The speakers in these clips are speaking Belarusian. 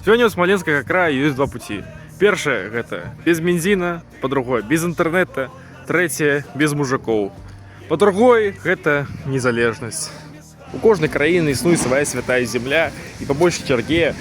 Сегодня у Смоленскага края есть два пути. Первое – это без бензина, по-другое – без интернета, третье – без мужиков. По-другое – это незалежность. У кожнай краіны існуе свая святая земля, і па большай чарге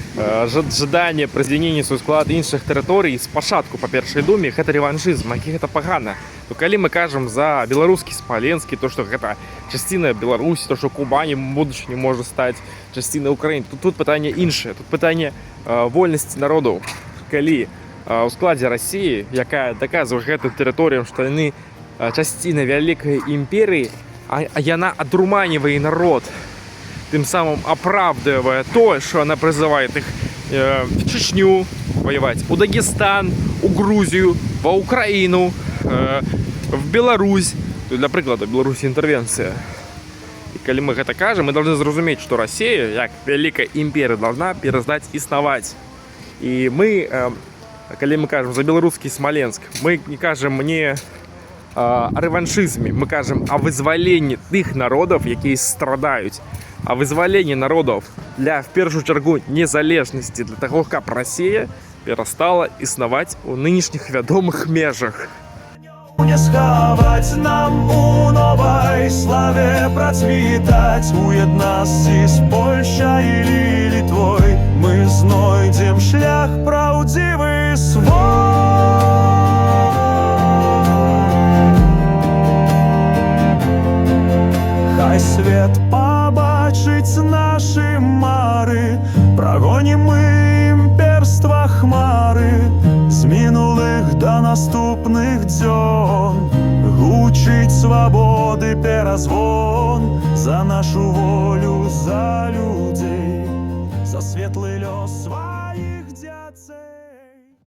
жаданне прысоединення свой склад іншых тэрыторый спачатку па першай думе гэта рэваншызм, які гэта пагана. То калі мы кажам за беларускі Смаленскі, то што гэта часціна Беларусі, то што Кубані будучыні можа стаць часцінай Украіны, то тут пытанне іншае, тут пытанне вольнасці народаў. Калі у складзе Расіі, якая даказвае гэтым тэрыторыям, што яны часціна вялікай імперыі, а яна адруманивает народ, тем самым оправдывая то, что она призывает их в Чечню воевать, у Дагестан, у Грузию, в Украину, в Беларусь. Для прикладу, Беларусь интервенция. И когда мы это кажем, мы должны зразуметь, что Россия, как великая империя, должна перестать існаваць. И мы, когда мы кажем за белорусский Смоленск, мы не кажем не о рэваншызме, мы кажам о вызваленні тых народов, якія страдаюць, о вызваленні народов для, в першую чаргу, незалежнасці, для того, каб Россия перастала існаваць у нынешніх вядомых межах. Не схаваць нам у новай славе працвітаць, у яднасці з Польшай і Літвой мы знойдзем шлях праўдзівы свой. Хай свет побачыць нашы мары, прагонім мы імперства хмары, з мінулых да наступных дзён гучыць свабоды перазвон за нашу волю, за